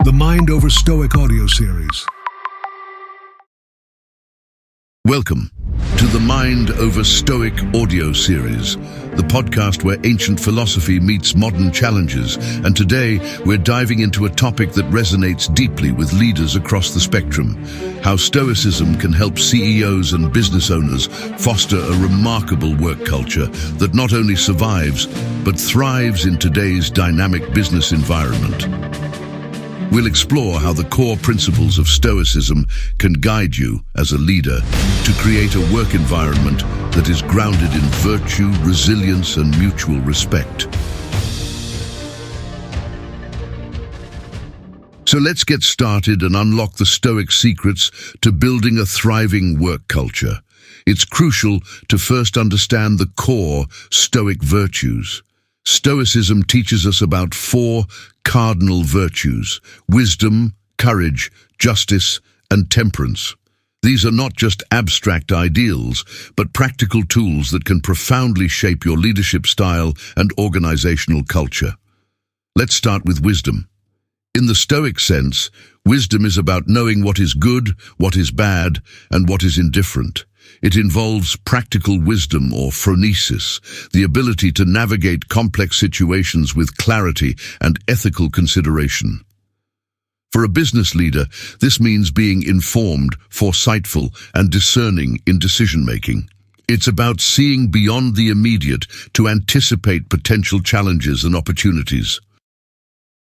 the Mind Over Stoic audio series. Welcome to the Mind Over Stoic audio series, the podcast where ancient philosophy meets modern challenges. And today, we're diving into a topic that resonates deeply with leaders across the spectrum: how Stoicism can help CEOs and business owners foster a remarkable work culture that not only survives, but thrives in today's dynamic business environment. We'll explore how the core principles of Stoicism can guide you as a leader to create a work environment that is grounded in virtue, resilience, and mutual respect. So let's get started and unlock the Stoic secrets to building a thriving work culture. It's crucial to first understand the core Stoic virtues. Stoicism teaches us about four cardinal virtues: wisdom, courage, justice, and temperance. These are not just abstract ideals, but practical tools that can profoundly shape your leadership style and organizational culture. Let's start with wisdom. In the Stoic sense, wisdom is about knowing what is good, what is bad, and what is indifferent. It involves practical wisdom, or phronesis, the ability to navigate complex situations with clarity and ethical consideration. For a business leader, this means being informed, foresightful, and discerning in decision-making. It's about seeing beyond the immediate to anticipate potential challenges and opportunities.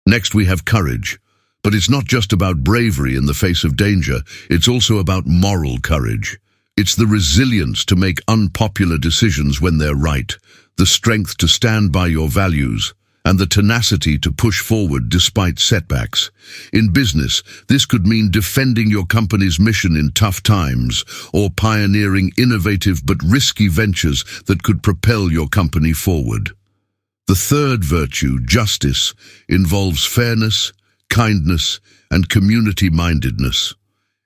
Next, we have courage. But it's not just about bravery in the face of danger, it's also about moral courage. It's the resilience to make unpopular decisions when they're right, the strength to stand by your values, and the tenacity to push forward despite setbacks. In business, this could mean defending your company's mission in tough times, or pioneering innovative but risky ventures that could propel your company forward. The third virtue, justice, involves fairness, kindness, and community-mindedness.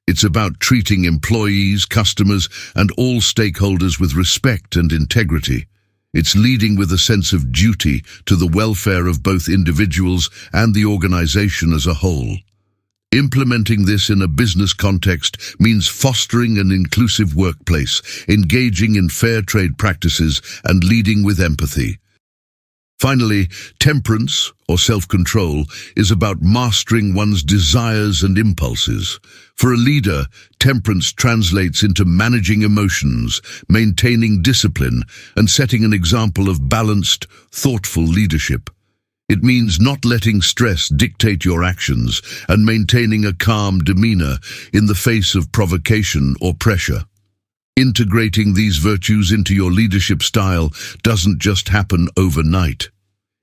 It's about treating employees, customers, and all stakeholders with respect and integrity. It's leading with a sense of duty to the welfare of both individuals and the organization as a whole. Implementing this in a business context means fostering an inclusive workplace, engaging in fair trade practices, and leading with empathy. Finally, temperance, or self-control, is about mastering one's desires and impulses. For a leader, temperance translates into managing emotions, maintaining discipline, and setting an example of balanced, thoughtful leadership. It means not letting stress dictate your actions and maintaining a calm demeanor in the face of provocation or pressure. Integrating these virtues into your leadership style doesn't just happen overnight.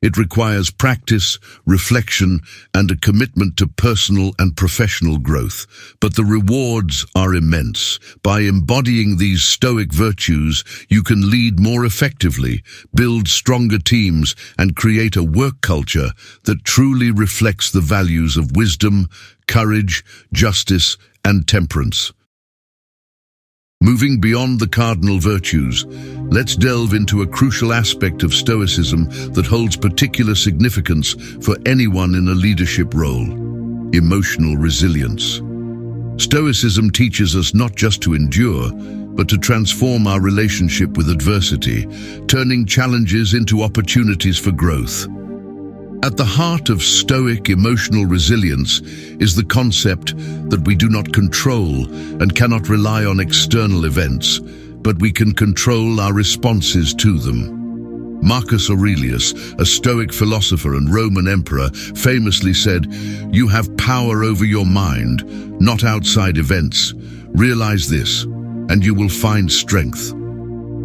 It requires practice, reflection, and a commitment to personal and professional growth. But the rewards are immense. By embodying these Stoic virtues, you can lead more effectively, build stronger teams, and create a work culture that truly reflects the values of wisdom, courage, justice, and temperance. Moving beyond the cardinal virtues, let's delve into a crucial aspect of Stoicism that holds particular significance for anyone in a leadership role: emotional resilience. Stoicism teaches us not just to endure, but to transform our relationship with adversity, turning challenges into opportunities for growth. At the heart of Stoic emotional resilience is the concept that we do not control and cannot rely on external events, but we can control our responses to them. Marcus Aurelius, a Stoic philosopher and Roman emperor, famously said, "You have power over your mind, not outside events. Realize this, and you will find strength."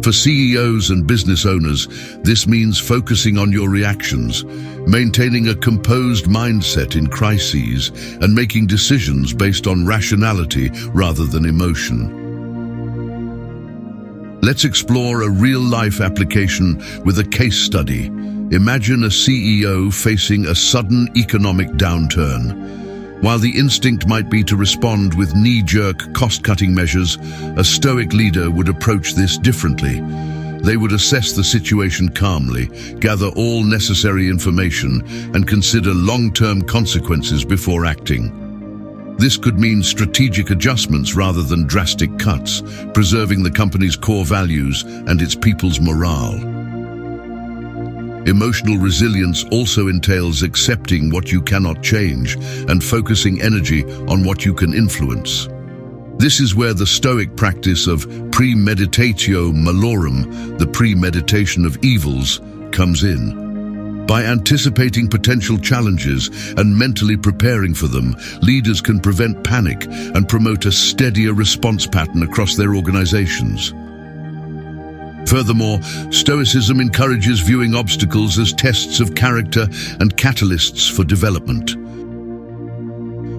For CEOs and business owners, this means focusing on your reactions, maintaining a composed mindset in crises, and making decisions based on rationality rather than emotion. Let's explore a real-life application with a case study. Imagine a CEO facing a sudden economic downturn. While the instinct might be to respond with knee-jerk cost-cutting measures, a Stoic leader would approach this differently. They would assess the situation calmly, gather all necessary information, and consider long-term consequences before acting. This could mean strategic adjustments rather than drastic cuts, preserving the company's core values and its people's morale. Emotional resilience also entails accepting what you cannot change and focusing energy on what you can influence. This is where the Stoic practice of premeditatio malorum, the premeditation of evils, comes in. By anticipating potential challenges and mentally preparing for them, leaders can prevent panic and promote a steadier response pattern across their organizations. Furthermore, Stoicism encourages viewing obstacles as tests of character and catalysts for development.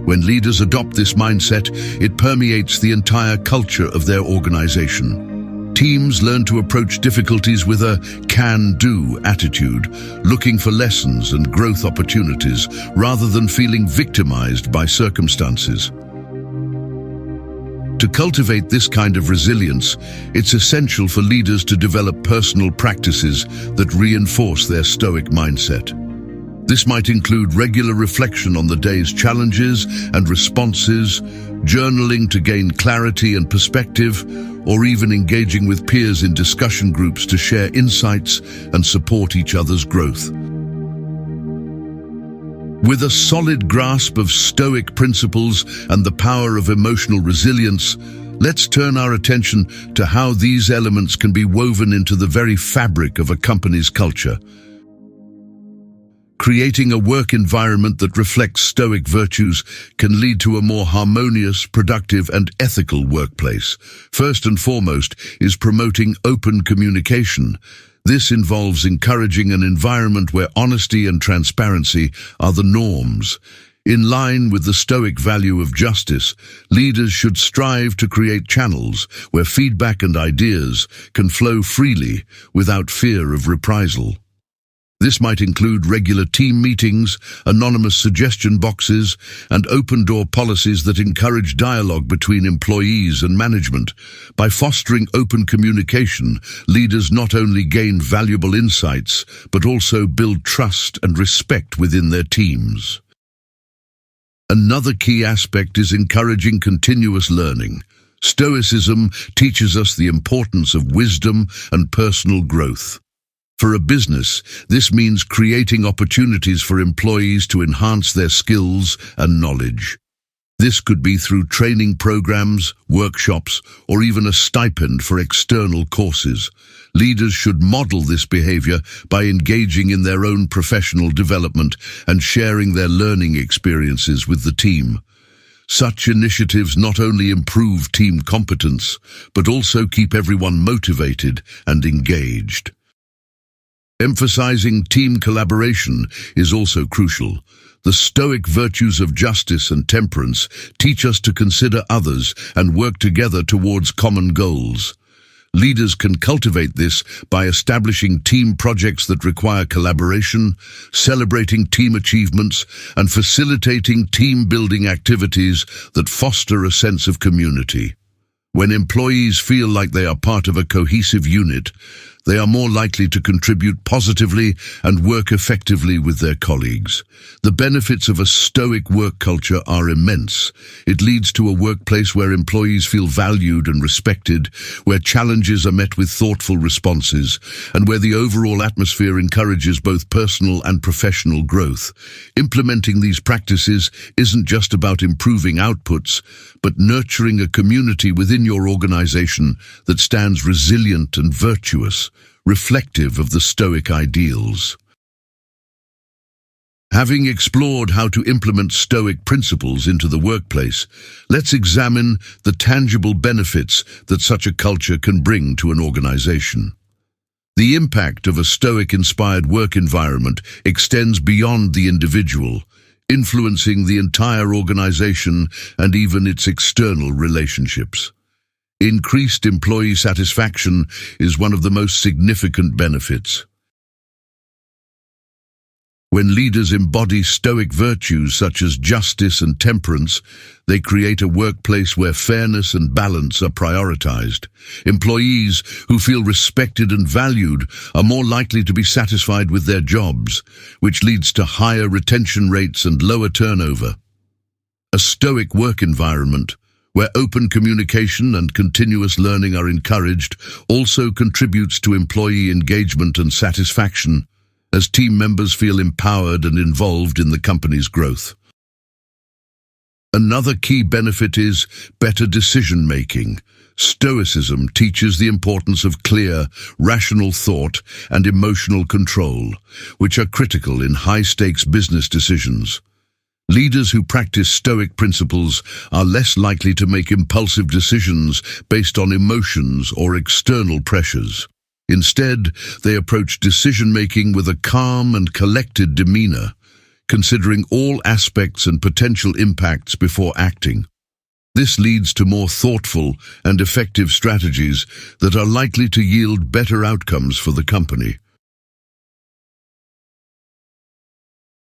When leaders adopt this mindset, it permeates the entire culture of their organization. Teams learn to approach difficulties with a can-do attitude, looking for lessons and growth opportunities rather than feeling victimized by circumstances. To cultivate this kind of resilience, it's essential for leaders to develop personal practices that reinforce their Stoic mindset. This might include regular reflection on the day's challenges and responses, journaling to gain clarity and perspective, or even engaging with peers in discussion groups to share insights and support each other's growth. With a solid grasp of Stoic principles and the power of emotional resilience, let's turn our attention to how these elements can be woven into the very fabric of a company's culture. Creating a work environment that reflects Stoic virtues can lead to a more harmonious, productive, and ethical workplace. First and foremost is promoting open communication. This involves encouraging an environment where honesty and transparency are the norms. In line with the Stoic value of justice, leaders should strive to create channels where feedback and ideas can flow freely without fear of reprisal. This might include regular team meetings, anonymous suggestion boxes, and open-door policies that encourage dialogue between employees and management. By fostering open communication, leaders not only gain valuable insights, but also build trust and respect within their teams. Another key aspect is encouraging continuous learning. Stoicism teaches us the importance of wisdom and personal growth. For a business, this means creating opportunities for employees to enhance their skills and knowledge. This could be through training programs, workshops, or even a stipend for external courses. Leaders should model this behavior by engaging in their own professional development and sharing their learning experiences with the team. Such initiatives not only improve team competence, but also keep everyone motivated and engaged. Emphasizing team collaboration is also crucial. The Stoic virtues of justice and temperance teach us to consider others and work together towards common goals. Leaders can cultivate this by establishing team projects that require collaboration, celebrating team achievements, and facilitating team-building activities that foster a sense of community. When employees feel like they are part of a cohesive unit, they are more likely to contribute positively and work effectively with their colleagues. The benefits of a Stoic work culture are immense. It leads to a workplace where employees feel valued and respected, where challenges are met with thoughtful responses, and where the overall atmosphere encourages both personal and professional growth. Implementing these practices isn't just about improving outputs, but nurturing a community within your organization that stands resilient and virtuous, reflective of the Stoic ideals. Having explored how to implement Stoic principles into the workplace, let's examine the tangible benefits that such a culture can bring to an organization. The impact of a Stoic-inspired work environment extends beyond the individual, influencing the entire organization and even its external relationships. Increased employee satisfaction is one of the most significant benefits. When leaders embody Stoic virtues such as justice and temperance, they create a workplace where fairness and balance are prioritized. Employees who feel respected and valued are more likely to be satisfied with their jobs, which leads to higher retention rates and lower turnover. A Stoic work environment, where open communication and continuous learning are encouraged, also contributes to employee engagement and satisfaction, as team members feel empowered and involved in the company's growth. Another key benefit is better decision-making. Stoicism teaches the importance of clear, rational thought and emotional control, which are critical in high-stakes business decisions. Leaders who practice Stoic principles are less likely to make impulsive decisions based on emotions or external pressures. Instead, they approach decision-making with a calm and collected demeanor, considering all aspects and potential impacts before acting. This leads to more thoughtful and effective strategies that are likely to yield better outcomes for the company.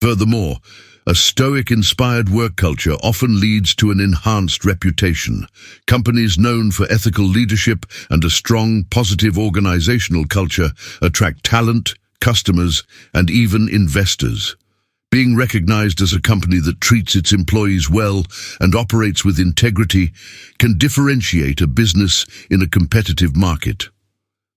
Furthermore, a Stoic-inspired work culture often leads to an enhanced reputation. Companies known for ethical leadership and a strong, positive organizational culture attract talent, customers, and even investors. Being recognized as a company that treats its employees well and operates with integrity can differentiate a business in a competitive market.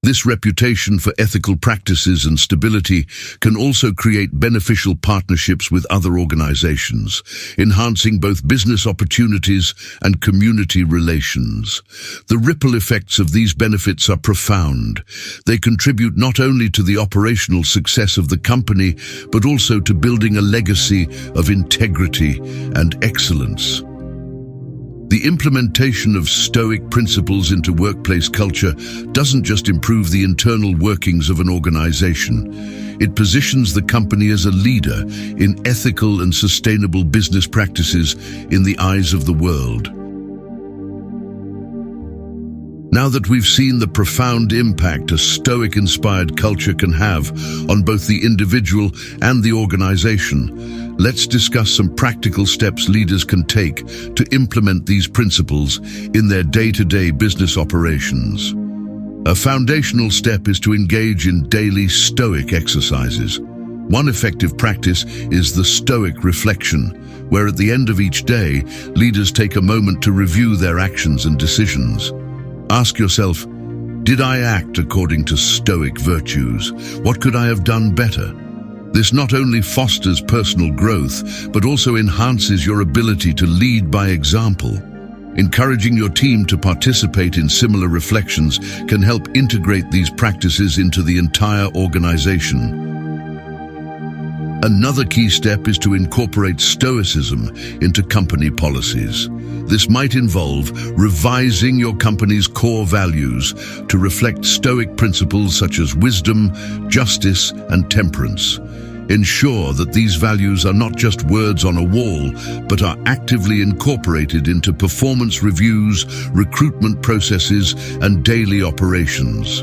This reputation for ethical practices and stability can also create beneficial partnerships with other organizations, enhancing both business opportunities and community relations. The ripple effects of these benefits are profound. They contribute not only to the operational success of the company, but also to building a legacy of integrity and excellence. The implementation of Stoic principles into workplace culture doesn't just improve the internal workings of an organization. It positions the company as a leader in ethical and sustainable business practices in the eyes of the world. Now that we've seen the profound impact a Stoic-inspired culture can have on both the individual and the organization, let's discuss some practical steps leaders can take to implement these principles in their day-to-day business operations. A foundational step is to engage in daily Stoic exercises. One effective practice is the Stoic reflection, where at the end of each day, leaders take a moment to review their actions and decisions. Ask yourself, did I act according to Stoic virtues? What could I have done better? This not only fosters personal growth, but also enhances your ability to lead by example. Encouraging your team to participate in similar reflections can help integrate these practices into the entire organization. Another key step is to incorporate Stoicism into company policies. This might involve revising your company's core values to reflect Stoic principles such as wisdom, justice, and temperance. Ensure that these values are not just words on a wall, but are actively incorporated into performance reviews, recruitment processes, and daily operations.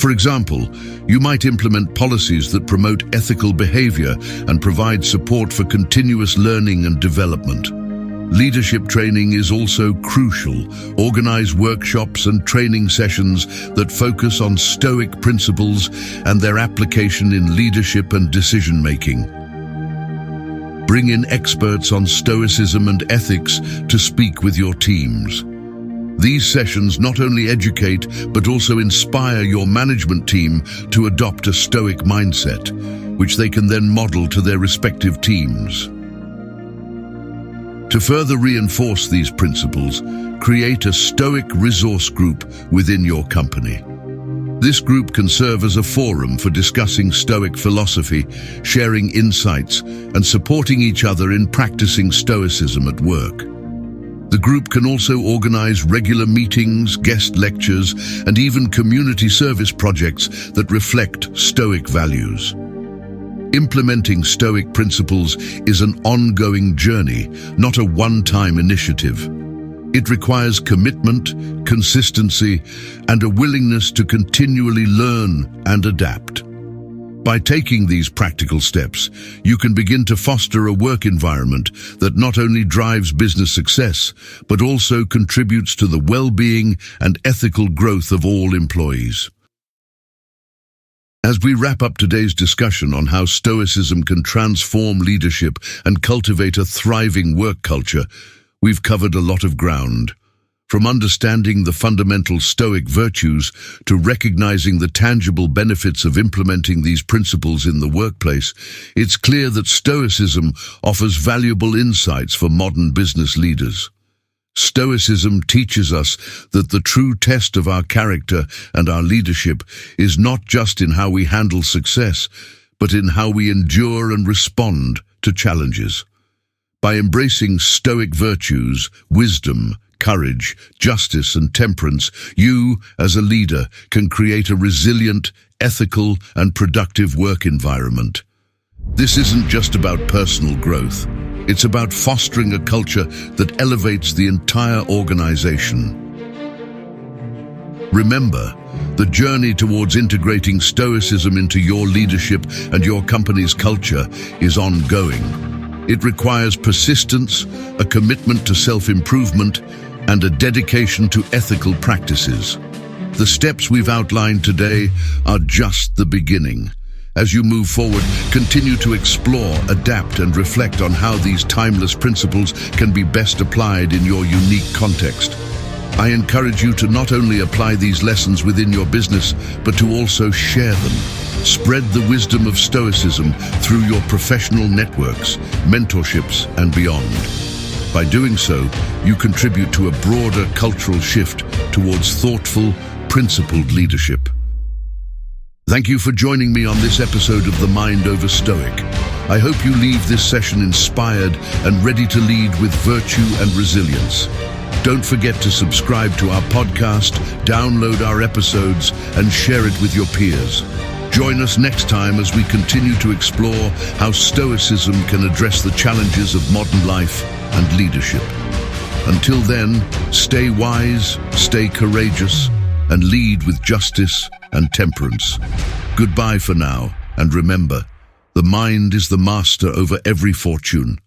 For example, you might implement policies that promote ethical behavior and provide support for continuous learning and development. Leadership training is also crucial. Organize workshops and training sessions that focus on Stoic principles and their application in leadership and decision-making. Bring in experts on Stoicism and ethics to speak with your teams. These sessions not only educate, but also inspire your management team to adopt a Stoic mindset, which they can then model to their respective teams. To further reinforce these principles, create a Stoic resource group within your company. This group can serve as a forum for discussing Stoic philosophy, sharing insights, and supporting each other in practicing Stoicism at work. The group can also organize regular meetings, guest lectures, and even community service projects that reflect Stoic values. Implementing Stoic principles is an ongoing journey, not a one-time initiative. It requires commitment, consistency, and a willingness to continually learn and adapt. By taking these practical steps, you can begin to foster a work environment that not only drives business success, but also contributes to the well-being and ethical growth of all employees. As we wrap up today's discussion on how Stoicism can transform leadership and cultivate a thriving work culture, we've covered a lot of ground. From understanding the fundamental Stoic virtues to recognizing the tangible benefits of implementing these principles in the workplace, it's clear that Stoicism offers valuable insights for modern business leaders. Stoicism teaches us that the true test of our character and our leadership is not just in how we handle success, but in how we endure and respond to challenges. By embracing Stoic virtues, wisdom, courage, justice, and temperance, you, as a leader, can create a resilient, ethical, and productive work environment. This isn't just about personal growth. It's about fostering a culture that elevates the entire organization. Remember, the journey towards integrating Stoicism into your leadership and your company's culture is ongoing. It requires persistence, a commitment to self-improvement, and a dedication to ethical practices. The steps we've outlined today are just the beginning. As you move forward, continue to explore, adapt, and reflect on how these timeless principles can be best applied in your unique context. I encourage you to not only apply these lessons within your business, but to also share them. Spread the wisdom of Stoicism through your professional networks, mentorships, and beyond. By doing so, you contribute to a broader cultural shift towards thoughtful, principled leadership. Thank you for joining me on this episode of the Mind Over Stoic. I hope you leave this session inspired and ready to lead with virtue and resilience. Don't forget to subscribe to our podcast, download our episodes, and share it with your peers. Join us next time as we continue to explore how Stoicism can address the challenges of modern life and leadership. Until then, stay wise, stay courageous, and lead with justice and temperance. Goodbye for now, and remember, the mind is the master over every fortune.